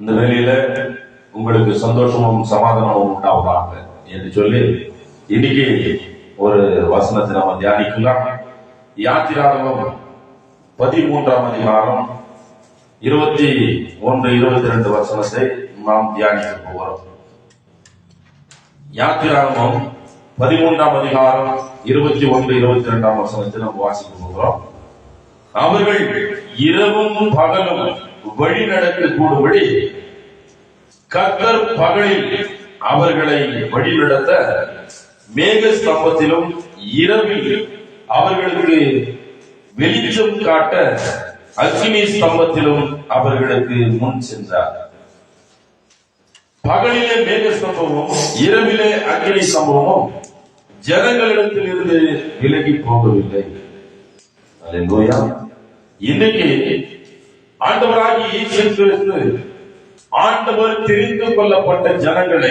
இந்த வேளையில உங்களுக்கு சந்தோஷமும் சமாதானமும் உண்டாவதாக என்று சொல்லி இன்னைக்கு ஒரு வசனத்தை நம்ம தியானிக்கலாம். யாத்திராகமம் 13ஆம் அதிகாரம் 21-22 வசனத்தை நாம் தியானிக்க போகிறோம். யாத்திராகமம் 13ஆம் அதிகாரம் 21-22 வசனத்தை நாம் வாசிக்க போகிறோம். அவர்கள் இரவும் பகலும் வழி நடக்க கூடும்படி கர்த்தர் பகலில் அவர்களை வழிநடத்த மேக ஸ்தம்பத்திலும் இரவில் அவர்களுக்கு வெளிச்சம் காட்ட அக்கினி ஸ்தம்பத்திலும் அவர்களுக்கு முன் சென்றார். பகலிலே மேக ஸ்தம்பமும் இரவிலே அக்கினி ஸ்தம்பமும் ஜனங்களிடத்தில் இருந்து விலகி போகவில்லை. அல்லேலூயா. இன்னைக்கு ஆண்டவராகிய இயேசு கிறிஸ்து ஆண்டவர் தெரிந்து கொள்ளப்பட்ட ஜனங்களை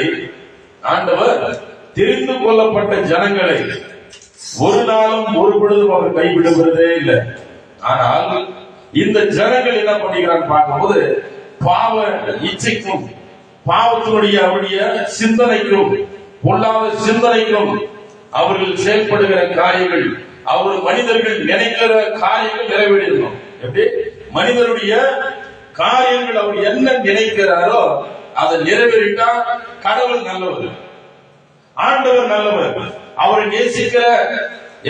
ஒரு நாளும் ஒரு பொழுதும் அவர் கைவிடுவதே இல்லை. ஆனால் இந்த ஜனங்கள் என்ன பண்ணுகிறான்னு பார்க்கும்போது பாவ இச்சைக்கும் பாவத்தினுடைய அவருடைய சிந்தனைக்கும் பொல்லாத சிந்தனைக்கும் அவர்கள் செயல்படுகிற காரியங்கள், அவர் மனிதர்கள் நினைக்கிற காரியங்கள் நிறைவேறணும். எப்படி மனிதனுடைய காரியங்கள் அவர் என்ன நினைக்கிறாரோ அதை நிறைவேறிட்டா கடவுள் நல்லவர், ஆண்டவர் நல்லவர். அவரை நேசிக்கிற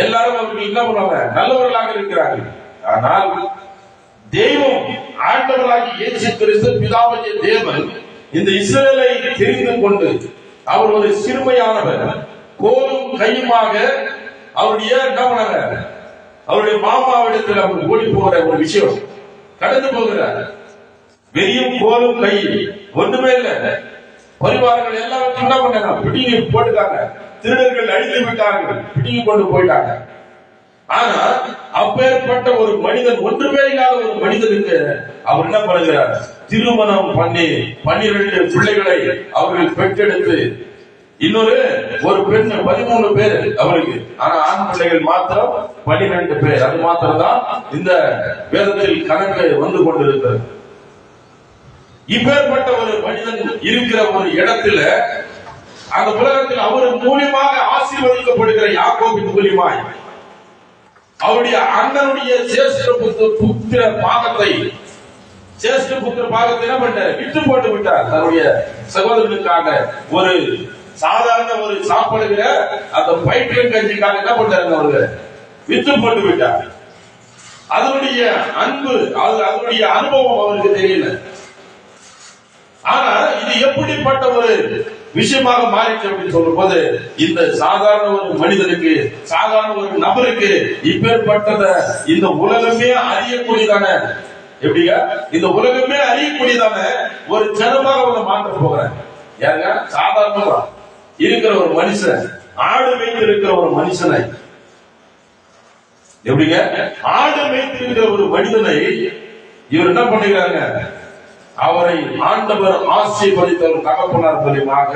எல்லாரும் அவர்கள் என்ன பண்ணுவாங்க? நல்லவர்களாக இருக்கிறார்கள். ஆனால் தெய்வம் ஆண்டவராகி இயேசு கிறிஸ்து பிதாவாகிய தேவன் இந்த இஸ்ரவேலை தெரிந்து கொண்டு அவர் ஒரு சிறுமையானவர், கோலும் கையுமாக அவருடைய என்ன பண்ணாங்க? அவருடைய மாமாவிடத்தில் அவர் ஓடி போகிற ஒரு விஷயம் கடந்து போகிறார். வெறியும் கோலும் கை ஒண்ணுமே இல்லை. பரிவாரங்கள் எல்லாத்தையும் என்ன பண்ணாங்க? பிடிங்கி போட்டுட்டாங்க. திருடர்கள் அழித்து விட்டார்கள், பிடிங்கி கொண்டு போயிட்டாங்க. ஆனா அப்பேற்பட்ட ஒரு மனிதன், ஒன்றுமே இல்லாத ஒரு மனிதனுக்கு அவர் என்ன பண்ணுகிறார்? திருமணம் பண்ணி 12 பிள்ளைகளை அவர்கள் பெற்றெடுத்து, இன்னொரு ஒரு பெண் 13 பேர் அவருக்கு, ஆனா ஆண் பிள்ளைகள் மாத்திரம் 12 பேர். அது மாத்திரம் தான் இந்த வேதத்தில் கணக்கு வந்து கொண்டிருக்கிறது. இப்பேற்பட்ட ஒரு மனிதன் இருக்கிற ஒரு இடத்துல அந்த உலகத்தில் அவர் மூலியமாக ஆசீர்வதிக்கப்படுகிற யாக்கோபின் மூலியமாய் அவருடைய அண்ணனுடைய சேஷ்ட புத்திர பாகத்தை என்ன பண்ணார்? விட்டு போட்டு விட்டார். தன்னுடைய சகோதரனுக்காக ஒரு சாதாரண ஒரு சாப்பிடுகிற அந்த பைத்தியம் கஞ்சிக்காக என்ன பண்ணாருங்க? அவரு விட்டு போட்டு விட்டார். அதனுடைய அன்பு, அதனுடைய அனுபவம் அவருக்கு தெரியல. ஆனா இது எப்படிப்பட்ட ஒரு விஷயமாக மாறிச்சு அப்படின்னு சொல்லும் போது, இந்த சாதாரண ஒரு மனிதனுக்கு, சாதாரண ஒரு நபருக்கு இப்பேற்பட்டத இந்த உலகமே அறியக்கூடியதான, எப்படிங்க இந்த உலகமே அறியக்கூடியதான ஒரு ஜனமாக வந்து மாற்ற போகிறேன். யாருங்க? சாதாரணமா இருக்கிற ஒரு மனுஷன், ஆடு மேய்த்து இருக்கிற ஒரு மனுஷனை, எப்படிங்க ஆடு மேய்த்து இருக்கிற ஒரு மனிதனை இவர் என்ன பண்ணுகிறாங்க? அவரை ஆண்டவர் ஆசீர்வதித்த ஒரு தகப்பனார் மூலியமாக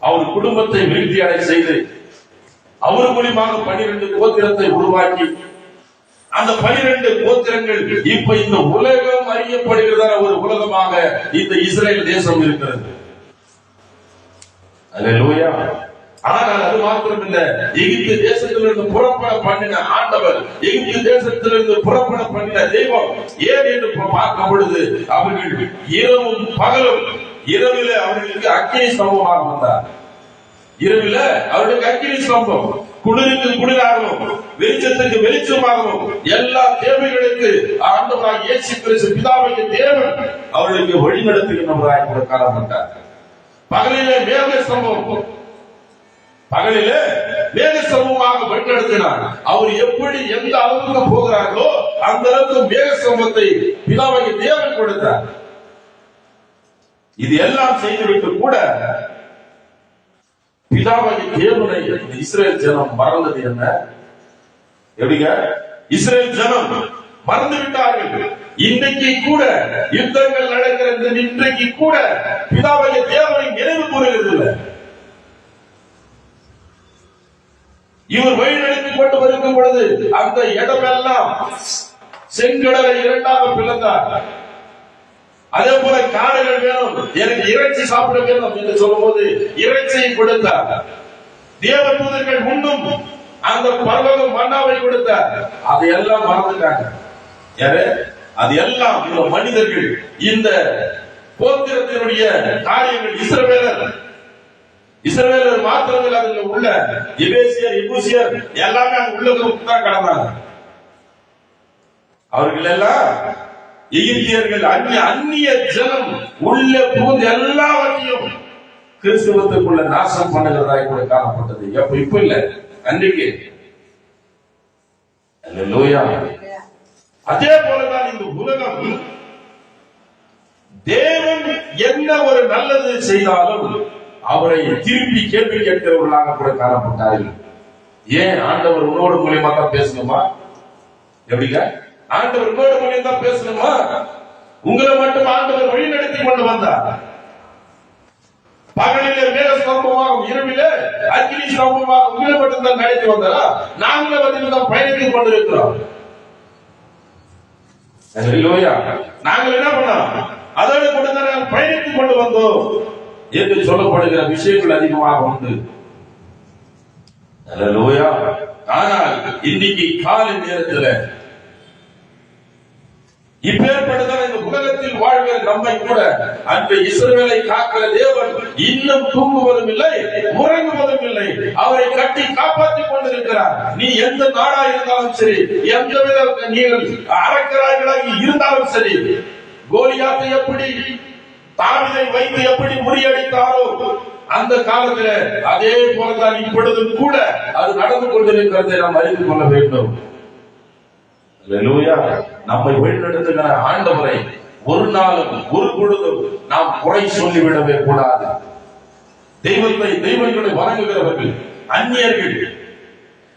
அவர் குடும்பத்தை வீழ்ச்சி அடை செய்து அவர் மூலியமாக 12 கோத்திரத்தை உருவாக்கி, அந்த 12 கோத்திரங்கள் இப்ப இந்த உலகம் அறியப்படுகிறதான ஒரு உலகமாக இந்த இஸ்ரேல் தேசம் இருக்கிறது. அல்லேலூயா. ஆனால் அது மாத்திரமில்லை, எகிப்து தேசத்திலிருந்து புறப்பட பண்ணின ஆண்டவர், எகிப்து தேசத்திலிருந்து புறப்பட பண்ணின தெய்வம் ஏன் என்று பார்க்கும் பொழுது அவர்கள் இரவும் பகலும், இரவில அவர்களுக்கு அக்கினி ஸ்தம்பமாக வந்தார். இரவில அவர்களுக்கு அக்கினி ஸ்தம்பம், குளிருக்கு குளிராகவும் வெளிச்சத்துக்கு வெளிச்சமாகவும் எல்லா தேவைகளுக்கு ஆண்டவராகிய இயேசு கிறிஸ்து பிதாவாகிய தேவன் அவர்களுக்கு வழி நடத்துகின்றவராய் கூட காணப்பட்டார். பகலிலே மேக ஸ்தம்பம், பகலிலே மேக ஸ்தம்பமாக வழிநடத்தினார். அவர் எப்படி எந்த அளவுக்கு போகிறார்களோ அந்த அளவுக்கு மேக ஸ்தம்பத்தை பிதாவாகிய தேவன் கொடுத்தார். இது எல்லாம் செய்துவிட்டு கூட பிதாவாகிய தேவனை இஸ்ரேல் ஜனம் மறந்தது என்ன? எப்படிங்க? இஸ்ரேல் ஜனம் மறந்து விட்டார்கள். இன்றைக்கு கூட யுத்தங்கள் நடக்கிற இன்றைக்கு கூட பிதாவாகிய தேவனை நினைவு கூறுகிறது இல்லை. இவர் வழிநடத்திக் கொண்டு வருக்கும் பொழுது அந்த இடமெல்லாம் செங்கடலை இரண்டாக பிளந்தார். அதே போல காடுகள் வேணும், எனக்கு இறைச்சி சாப்பிட வேணும் என்று சொல்லும் போது இறைச்சியை கொடுத்தார். தேவ தூதர்கள் உண்ணும் அந்த பர்வத மன்னாவை கொடுத்தார். அதையெல்லாம் மறந்துட்டாங்க. யாரு? அது எல்லாம் இந்த மனிதர்கள், இந்த கோத்திரத்தினுடைய காரியங்கள். இஸ்ரவேலர் மாத்திரமில்ல, அதுல உள்ள எபேசியர், எபூசியர் எல்லாமே அந்த உள்ளுக்கு தான் கடந்தாங்க. அவர்கள் எல்லாம் எகிப்தியர்கள், அந்நிய ஜனம் உள்ள புகுந்து எல்லாவற்றையும் கிறிஸ்துவத்துக்குள்ள நாசம் பண்ணுகிறதாய் கூட காணப்பட்டது. இப்ப இல்ல, அன்றைக்கு. அதே போலதான் இந்த உலகம் தேவன் என்ன ஒரு நல்லது செய்தாலும் அவரை திருப்பி கேள்வி கேட்கிறவர்களாக கூட காணப்பட்டார்கள். ஏன் ஆண்டவர் உன்னோடு மூலியமா தான் பேசணுமா? எப்படிங்க? ஆண்டவர் உன்னோடு மூலியம் தான் பேசணுமா? உங்களை மட்டும் ஆண்டவர் வழி நடத்தி கொண்டு வந்தார். பகலிலே மேக ஸ்தம்பமாகவும் இரவிலே அக்கினி ஸ்தம்பமாக உங்களை மட்டும் தான் நடத்தி வந்தாரா? நாங்களும் அதில் தான் பயணித்துக் கொண்டிருக்கிறோம். நாங்கள் என்ன பண்ணோம்? அதோடு கூட தான் பயணித்துக் கொண்டு வந்தோம் என்று சொல்லப்படுகிற விஷயங்கள் அதிகமாக உண்டு. ஆனால் இன்னைக்கு காலை நேரத்தில் இப்பேற்பட்டதான இந்த உலகத்தில் வாழ்கிற நம்மை கூட அன்று இஸ்ரவேலை காக்கிற தேவன் இன்னும் தூங்குவதும் இல்லை, உறங்குவதும் இல்லை. அவரை கட்டி காப்பாற்றிக் கொண்டிருக்கிறார். நீ எந்த நாடா இருந்தாலும் சரி, எந்த வித நீங்கள் அரக்கராய்களாகி இருந்தாலும் சரி, கோலியாத்தை எப்படி தாவீதை வைத்து எப்படி முறியடித்தாரோ அந்த காலத்தில் அதே போலதான் இப்பொழுதும் கூட அது நடந்து கொண்டிருக்கிறதை நாம் அறிந்து கொள்ள வேண்டும். நம்மை வழிநடத்துகிற ஆண்டவரை ஒரு நாளும் ஒரு பொழுதும் நாம் குறை சொல்லிவிடவே கூடாது. தெய்வங்களை வணங்குகிறவர்கள் அந்நியர்கள்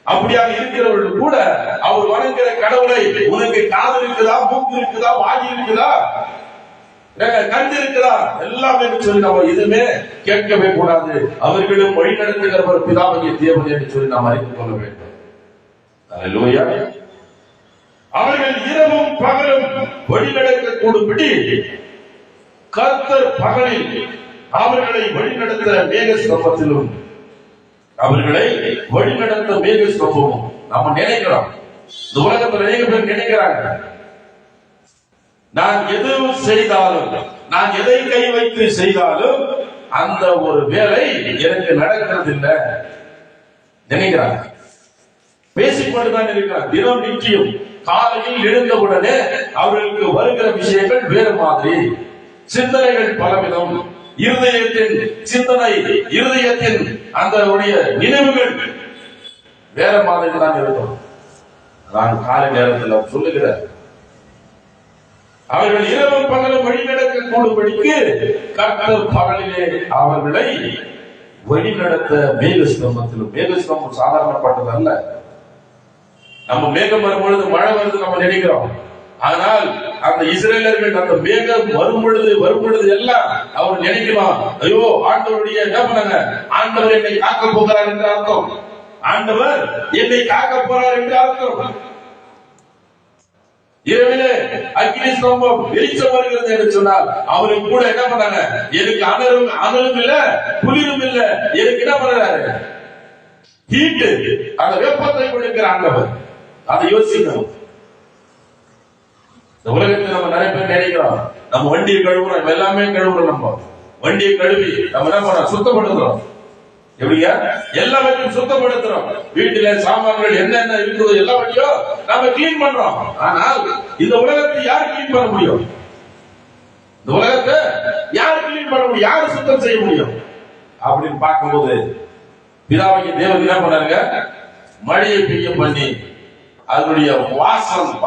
அப்படியாக இருக்கிறவர்கள் கூட அவர் வணங்குகிற கடவுளை, உனக்கு காது இருக்குதா, மூக்கு இருக்குதா, வாய் இருக்குதா, கண்டு இருக்குதா, எல்லாமே சொல்லி நம்ம எதுவுமே கேட்கவே கூடாது. அவர்களும் வழி நடத்துகிறவர் பிதாவாகிய தேவன் என்று சொல்லி நாம் அறிந்து கொள்ள வேண்டும். அல்லேலூயா. அவர்கள் இரவும் பகலும் வழிநடக்க கூடும்படி கர்த்தர் பகலில் அவர்களை வழிநடத்த மேக ஸ்தம்பத்திலும் அவர்களை வழிநடத்த மேக ஸ்தம்பமும். நம்ம நினைக்கிறோம், இந்த உலகத்தில் அநேக பேர் நினைக்கிறாங்க, நான் எது செய்தாலும், நான் எதை கை வைத்து செய்தாலும் அந்த ஒரு வேலை எனக்கு நடக்கிறது இல்லை நினைக்கிறாங்க. பேசிக்கொண்டுதான் இருக்கிறார். தினம் நிச்சயம் காலையில் எழுந்தவுடனே அவர்களுக்கு வருகிற விஷயங்கள் வேறு மாதிரி, சிந்தனைகள் பலவிதம், இருதயத்தின் சிந்தனை, இருதயத்தின் அந்த நினைவுகள் வேற மாதிரி தான் இருக்கும். நான் காலை நேரத்தில் சொல்லுகிறேன், அவர்கள் இரவும் பகலும் வழிநடக்க கூடும்படிக்கு கர்த்தர் பகலிலே அவர்களை வழிநடத்த மேக ஸ்தம்பத்திலும். மேக ஸ்தம்பம் சாதாரணப்பட்டது அல்ல. நம்ம மேகம் வரும்பொழுது மழை வருது நம்ம நினைக்கிறோம். ஆனால் அந்த இஸ்ரேலர்கள் அந்த மேகம் வரும்பொழுது எல்லாம் அவர் நினைக்கலாம், ஐயோ ஆண்டவருடைய என்ன பண்ணாங்க, ஆண்டவர் என்னை காக்க போகிறார் என்று அர்த்தம். ஆண்டவர் என்னை காக்க போறார் என்று அர்த்தம். இரவிலே அக்கினி ஸ்தம்பம் வெளிச்சம் வருகிறது என்று சொன்னால் அவருக்கு கூட என்ன பண்ணாங்க, எனக்கு அனலும் இல்ல, குளிரும் இல்ல, எனக்கு என்ன பண்றாரு, ஹீட், அந்த வெப்பத்தை கொடுக்கிற ஆண்டவர். அதை யோசிக்கணும். இந்த உலகத்தில் நம்ம நிறைய பேர் நினைக்கிறோம், நம்ம வண்டியை கழுவுறோம், எல்லாமே கழுவுறோம். நம்ம வண்டியை கழுவி நம்ம என்ன பண்ணோம், சுத்தப்படுத்துறோம். எப்படியா எல்லாவற்றையும் சுத்தப்படுத்துறோம். வீட்டில சாமான்கள் என்னென்ன இருக்குதோ எல்லாவற்றையும் நம்ம கிளீன் பண்றோம். ஆனால் இந்த உலகத்தை யார் கிளீன் பண்ண முடியும்? இந்த உலகத்தை யார் கிளீன் பண்ண முடியும்? யார் சுத்தம் செய்ய முடியும்? அப்படின்னு பார்க்கும்போது பிதாவாகிய தேவன் என்ன பண்ணாருங்க, மழையை பெய்ய பண்ணி அதனுடைய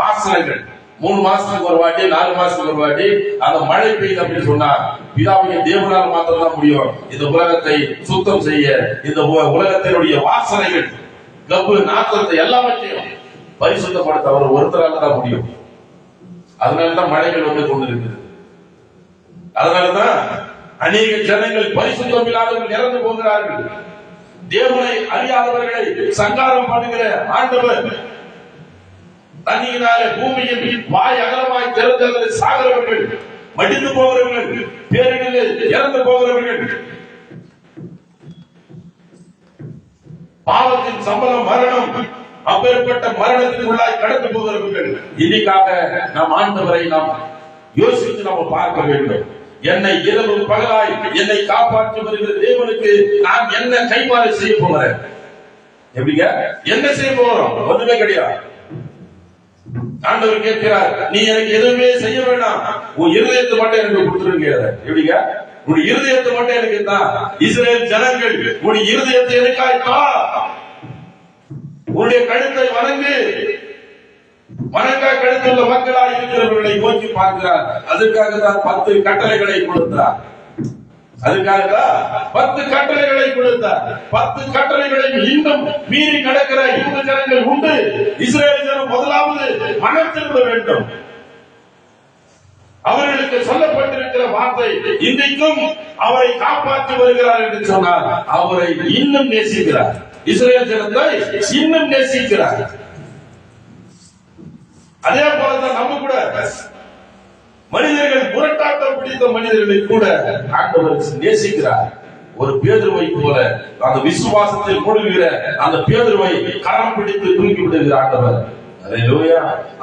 வாசனைகள் 3 மாசத்துக்கு ஒரு வாட்டி, 4 மாசத்துக்கு ஒரு வாட்டி அந்த மழை பெய்யுது அப்படின்னு சொன்னா பிதாவுடைய தேவனால் மாத்திரம் தான் முடியும் இந்த உலகத்தை சுத்தம் செய்ய. இந்த உலகத்தினுடைய வாசனைகள், கப்பு, நாற்றத்தை எல்லாவற்றையும் பரிசுத்தப்படுத்த அவர் ஒருத்தரால தான் முடியும். அதனாலதான் மழைகள் வந்து கொண்டிருக்கிறது. அதனாலதான் அநேக ஜனங்கள் பரிசுத்தம் இல்லாதவர்கள் இறந்து போகிறார்கள். தேவனை அறியாதவர்களை சங்காரம் பண்ணுகிற ஆண்டவர் தண்ணீராலே பூமியின் வாய் அகலமாய் திறந்தவர்களை சாகிறவர்கள் மடிந்து போகிறவர்கள், பேரிடரில் இறந்து போகிறவர்கள், பாவத்தின் சம்பளம் மரணம், அப்பேற்பட்ட மரணத்திற்குள்ளாய் கடந்து போகிறவர்கள். இன்னைக்காக நாம் ஆண்டவரை நாம் யோசித்து நம்ம பார்க்க வேண்டும். என்னை இரவு பகலாய் என்னை காப்பாற்றி வருகிற தேவனுக்கு நான் என்ன கைமாறு செய்ய போகிறேன்? எப்படிங்க என்ன செய்ய போகிறோம்? ஒண்ணுமே கிடையாது. ஆண்டவர் கேட்கிறார், நீ எனக்கு எதுவுமே செய்ய வேண்டாம், உன் இருதயத்தை மட்டும் எனக்கு கொடுத்துருங்க. எப்படிங்க? உன் இருதயத்தை மட்டும் எனக்கு தான். இஸ்ரேல் ஜனங்கள் உன் இருதயத்தை எனக்காய்த்தா, உன்னுடைய கழுத்தை வணங்கு. வணங்கா கழுத்துள்ள மக்களாய் இருக்கிறவர்களை நோக்கி பார்க்கிறார். அதுக்காக தான் 10 கட்டளைகளை கொடுத்தார். அதுக்காக தான் 10 கட்டளைகளை கொடுத்தார். 10 கட்டளைகளை இன்னும் மீறி நடக்கிற இந்து ஜனங்கள் உண்டு. இஸ்ரேல் ஜனம் முதலாவது மனம் திரும்ப வேண்டும். அவர்களுக்கு சொல்லப்பட்டிருக்கிற வார்த்தை, இன்றைக்கும் அவரை காப்பாற்றி வருகிறார் என்று சொன்னார். அவரை இன்னும் நேசிக்கிறார். இஸ்ரேல் ஜனத்தை இன்னும் நேசிக்கிறார். அதே போலதான் நம்ம கூட மனிதர்கள் முரட்டாட்டம் பிடித்த மனிதர்களை கூட ஆண்டவர் நேசிக்கிறார். ஒரு பேதுருவை போல அந்த விசுவாசத்தில் மூழ்கிற அந்த பேதுருவை கரம் பிடித்து தூக்கி விடுகிற ஆண்டவர்.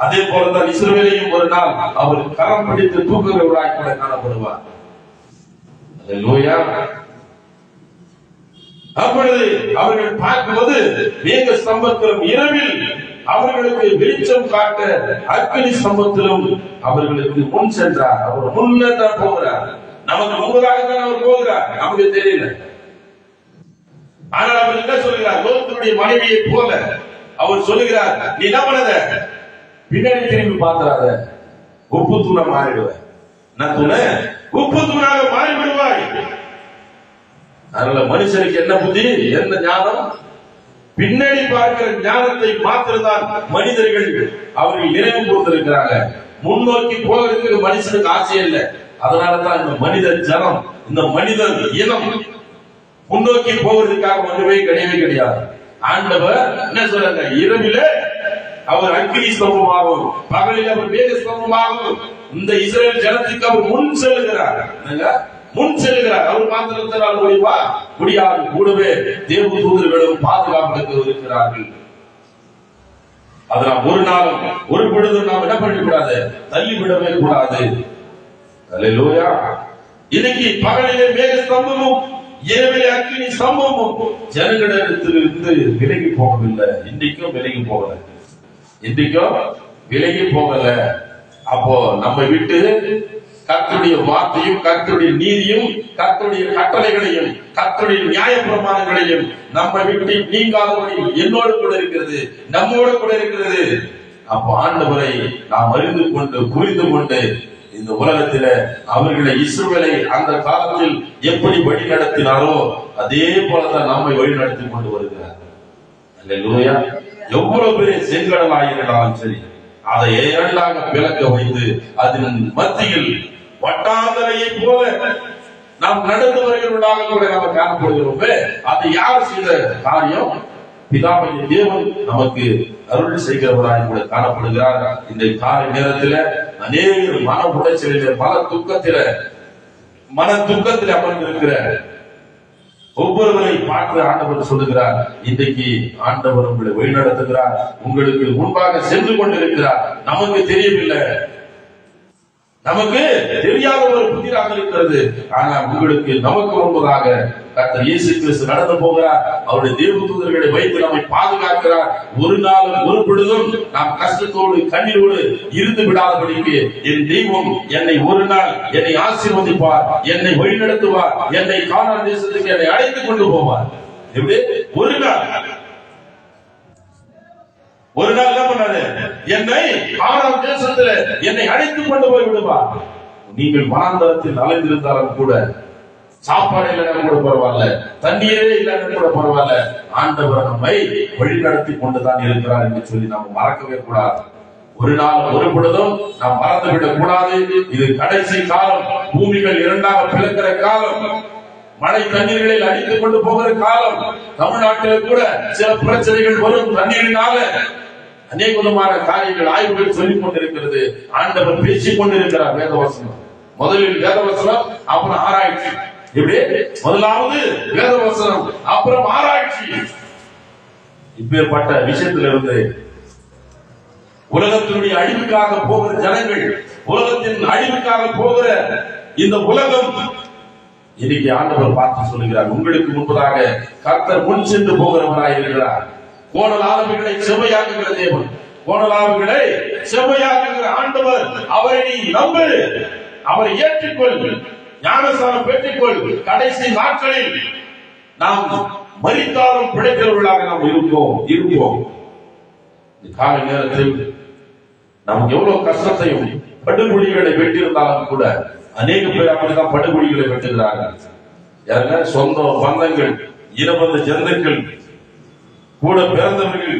அதே போலதான் இஸ்ரவேலையும் ஒரு நாள் அவர் கரம் பிடித்து தூக்குகிறவராய் கூட காணப்படுவார். அப்பொழுது அவர்கள் பார்க்கும்போது மேக ஸ்தம்பத்திலும் இரவில் அவர்களுக்கு வெளிச்சம் காட்ட அக்கினி ஸ்தம்பத்திலும் அவர்களுக்கு முன் சென்றார். அவர் முன்னதான் போகிறார். நமக்கு முன்பதாக தான் அவர் போகிறார். நமக்கு தெரியல. ஆனால் அவர் என்ன சொல்கிறார்? லோத்துடைய மனைவியை போல அவர் சொல்லுகிறார், நீ என்ன பண்ணத, பின்னாடி திரும்பி பார்க்கிறாத, உப்பு தூண மாறிடுவ. நான் தூண உப்பு தூணாக மாறிவிடுவாய். அதனால மனுஷனுக்கு என்ன புத்தி, என்ன ஞானம்? பின்னாடி பார்க்கிற ஞானத்தை மாத்திரம்தான் மனிதர்கள் அவர்கள் நினைவு கூர்ந்திருக்கிறாங்க. முன்னோக்கி போகிறதுக்கு மனுஷனுக்கு ஆசை இல்லை. அதனாலதான் இந்த மனித ஜனம், இந்த மனித இனம் முன்னோக்கி போவதற்காக ஒன்றுமே கிடையவே கிடையாது. ஆண்டவர் என்ன சொல்றாங்க? இரவிலே அவர் அக்கினி ஸ்தம்பமாகவும் பகலில் அவர் மேக ஸ்தம்பமாகவும் இந்த இஸ்ரேல் ஜனத்துக்கு அவர் முன் செல்லுகிறார். முன் செல்கிறார். அவர் மாத்திரத்தினால் முடிவா முடியாது. கூடவே தேவ தூதர்களும் பாதுகாப்புக்கு இருக்கிறார்கள். அதனால் ஒரு நாளும் ஒரு பொழுதும் நாம் என்ன பண்ணக்கூடாது, தள்ளிவிடவே கூடாது. அல்லேலூயா. இன்னைக்கு பகலிலே மேக ஸ்தம்பமும் இரவிலே அக்கினி ஸ்தம்பமும் ஜனங்களிடத்திலிருந்து விலகி போகவில்லை. இன்றைக்கும் விலகி போகல. இன்றைக்கும் விலகி போகல. அப்போ நம்ம விட்டு கர்த்தருடைய வார்த்தையும் கர்த்தருடைய நீதியும் கர்த்தருடைய கட்டளைகளையும் கர்த்தருடைய நியாய பிரமாணங்களையும் நம்ம விட்டு நீங்காதபடி என்னோடு கூட இருக்கிறது, நம்மோடு கூட இருக்கிறது. அப்போ ஆண்டவரை நாம் அறிந்து கொண்டு புரிந்து கொண்டு இந்த உலகத்தில அவர்களை இஸ்ரவேலை அந்த காலத்தில் எப்படி வழி நடத்தினாரோ அதே போலதான் நம்மை வழி நடத்தி கொண்டு வருகிறார். அல்லேலூயா. எவ்வளவு பெரிய செங்கடலாக இருந்தாலும் சரி, அதை இரண்டாக விளக்க வைத்து அதன் மத்தியில் வட்டாந்தரையை போல நாம் நடந்து வருகிறவர்களாக கூட நாம் காணப்படுகிறோமே. அதை யார் செய்த காரியம்? பிதாவாகிய தேவன் நமக்கு அருள் செய்கிறவராய் கூட காணப்படுகிறார். இந்த காலை நேரத்தில் அநேகர் மன உடைச்சலிலே மன துக்கத்தில் அமர்ந்திருக்கிற ஒவ்வொருவரை பார்த்து ஆண்டவர் சொல்லுகிறார், இன்றைக்கு ஆண்டவர் உங்களை வழிநடத்துகிறார், உங்களுக்கு முன்பாக சென்று கொண்டிருக்கிறார். நமக்கு தெரியவில்லை, நமக்கு தெரியாத ஒரு புதிராக இருக்கிறது. ஆனால் உங்களுக்கு நமக்கு முன்பதாக கர்த்தர் இயேசு கிறிஸ்து நடந்து போகிறார். அவருடைய தேவ தூதர்களை வைத்து நம்மை பாதுகாக்கிறார். ஒரு நாளும் ஒரு பொழுதும் நாம் கஷ்டத்தோடு கண்ணீரோடு இருந்து விடாதபடிக்கு என் தெய்வம் என்னை ஒரு நாள் என்னை ஆசீர்வதிப்பார், என்னை வழிநடத்துவார், என்னை கானான் தேசத்துக்கு என்னை அழைத்துக் கொண்டு போவார். எப்படி? ஒரு நாள் என்ன பண்ணாரு? என்னை கானான் தேசத்துல என்னை அழைத்துக் கொண்டு போய் விடுவார். நீங்கள் வனாந்தரத்தில் அலைந்திருந்தாலும் கூட, சாப்பாடு இல்லைன்னு கூட பரவாயில்ல, தண்ணீரே இல்லைன்னு கூட பரவாயில்ல, ஆண்டவர் நம்மை வழி நடத்தி கொண்டுதான் இருக்கிறார் என்று சொல்லி நாம் மறக்கவே கூடாது. ஒரு நாள் ஒரு பொழுதும் நாம் மறந்துவிடக் கூடாது. இது கடைசி காலம். பூமிகள் இரண்டாக பிளக்கிற காலம். மழை தண்ணீர்களில் அடித்துக் கொண்டு போகிற காலம். தமிழ்நாட்டில் கூட சில பிரச்சனைகள் வரும் தண்ணீரினால. அநேக விதமான காரியங்கள் ஆய்வுகள் சொல்லிக் கொண்டிருக்கிறது. ஆண்டவர் பேசிக் கொண்டிருக்கிறார். வேதவசனம் முதலில் வேதவசனம், அப்புறம் ஆராய்ச்சி. இப்படி முதலாவது வேதவசனம், அப்புறம் ஆராய்ச்சி. இப்பேற்பட்ட விஷயத்திலிருந்து உலகத்தினுடைய அழிவுக்காக போகிற ஜனங்கள், உலகத்தின் அழிவுக்காக போகிற இந்த உலகம், இன்னைக்கு ஆண்டவர் பார்த்து சொல்லுகிறார், உங்களுக்கு முன்பதாக கர்த்தர் முன் சென்று போகிறவராய் இருக்கிறார். கோணலானவைகளை செவ்வையாக்குகிற தேவன், கோணலானவைகளை செவ்வையாக்குகிற ஆண்டவர். அவரை நீ நம்பு, அவரை ஏற்றுக்கொள், ஞானஸ்நானம் பெற்றுக்கொள். கடைசி நாட்களில் நாம் மரித்தாலும் பிழைக்கிறவர்களாக நாம் இருப்போம். கால நேரத்தில் நாம் எவ்வளவு கஷ்டத்தையும் படுகொலிகளை வெட்டியிருந்தாலும் கூட அநேக பேர் அப்படிதான் படுகொலிகளை வெட்டுகிறார்கள். யாருங்க? சொந்த பந்தங்கள், இனபந்த ஜந்துக்கள், கூட பிறந்தவர்கள்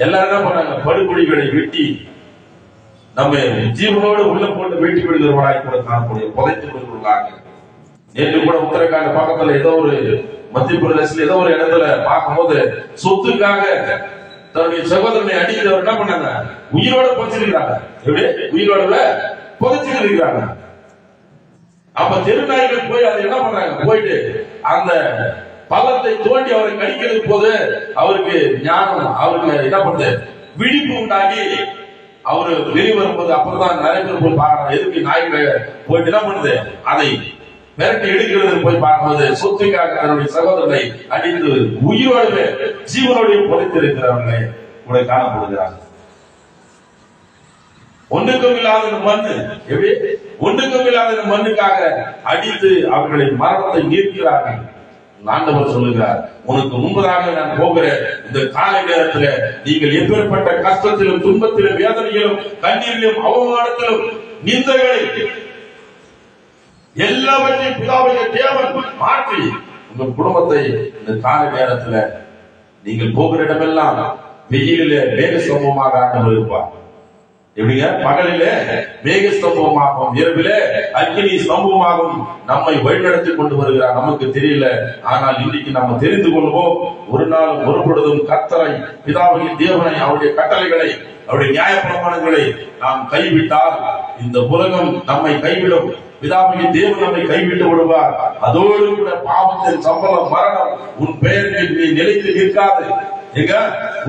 எல்லாரும் என்ன பண்ணாங்க? படுகொலிகளை வெட்டி நம்ம ஜீவனோடு உள்ள போட்டு வெட்டி விடுகிறவர்களாக கூட காணக்கூடிய, புதைத்து விடுகிறவர்களாக. நேற்று கூட உத்தரகாண்ட் பக்கத்துல ஏதோ ஒரு மத்திய பிரதேசத்துல ஏதோ ஒரு இடத்துல பார்க்கும்போது சொத்துக்காக தன்னுடைய சகோதரனை அடிக்கிறவர் என்ன பண்ணாங்க? உயிரோட புதைச்சிருக்கிறாங்க. எப்படி? உயிரோட புதைச்சிருக்கிறாங்க. அப்ப தெருநாய்கள் போய் அதை என்ன பண்றாங்க? போயிட்டு அந்த பள்ளத்தை தோண்டி அவரை கடிக்கிறது போது அவருக்கு ஞானம், அவருக்கு என்ன பண்ணுது? விழிப்பு உண்டாகி அவரு வெளிவரும்போது அப்புறம் நிறைய பேர் போய் பார்க்கறாங்க. எதுக்கு நாய்களை போயிட்டு என்ன பண்ணுது? அதை மிரட்டி எடுக்கிறது போய் பார்க்கும்போது சொத்துக்காக தன்னுடைய சகோதரனை அடித்து உயிரோடு ஜீவனோடு புதைத்திருக்கிறவர்களை கூட காணப்படுகிறார்கள். ஒன்றுக்கும் இல்லாத மண்ணு, எப்படி? ஒன்றுக்கும் இல்லாத மண்ணுக்காக அடித்து அவர்களை மரணத்தை நீக்கிறார்கள். ஆண்டவர் சொல்லுகிறார், உனக்கு முன்பதாக நான் போகிற இந்த காலை நேரத்தில் நீங்கள் எப்பேற்பட்ட கஷ்டத்திலும் துன்பத்திலும் வேதனையிலும் கண்ணீரிலும் அவமானத்திலும் நிந்தைகளை எல்லாவற்றையும் பிதாவுடைய தேவன் மாற்றி உங்கள் குடும்பத்தை இந்த காலை நேரத்தில் நீங்கள் போகிற இடமெல்லாம் வெயிலிலே மேக ஸ்தம்பமாக ஆண்டவர் இருப்பார். எப்படிங்க? பகலிலே மேக ஸ்தம்பமாகவும் இரவிலே அக்கினி ஸ்தம்பமாகவும் நம்மை வழிநடத்தி கொண்டு வருகிறார். நமக்கு தெரியல, ஆனால் இன்னைக்கு நம்ம தெரிந்து கொள்வோம். ஒரு நாள் ஒரு பொழுதும் கர்த்தரை, பிதாவின் தேவனை, அவருடைய கட்டளைகளை, அவருடைய நியாய பிரமாணங்களை நாம் கைவிட்டால் இந்த உலகம் நம்மை கைவிடும். பிதாவின் தேவன் நம்மை கைவிட்டு விடுவார். அதோடு கூட பாவத்தின் சம்பளம் மரணம். உன் பெயருக்கு நீ நிலைத்து நிற்காது. எங்க?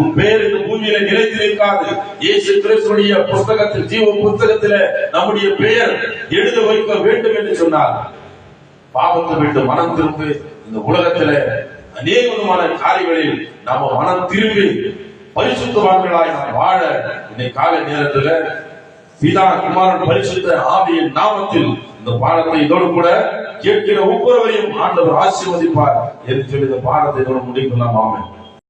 உன் பெயர் இந்த பூமியில நிலைத்து நிற்காது. இயேசு கிறிஸ்துவின் புத்தகத்தில், ஜீவ புத்தகத்தில் நம்முடைய பெயர் எழுத வைக்க வேண்டும் என்று சொன்னார். பாவத்தை விட்டு மனம் திரும்பி இந்த உலகத்தில அநேக விதமான காரியங்களில் நாம மனம் திரும்பி பரிசுத்தவான்களாய் நாம் வாழ இந்த கால நேரத்தில் பிதா, குமாரன், பரிசுத்த ஆவியின் நாமத்தில் இந்த பாடத்தை இதோடு கூட கேட்கிற ஒவ்வொருவரையும் ஆண்டவர் ஆசீர்வதிப்பார் என்று சொல்லி இந்த பாடத்தை இதோடு முடிக்கலாம். ஆமென்.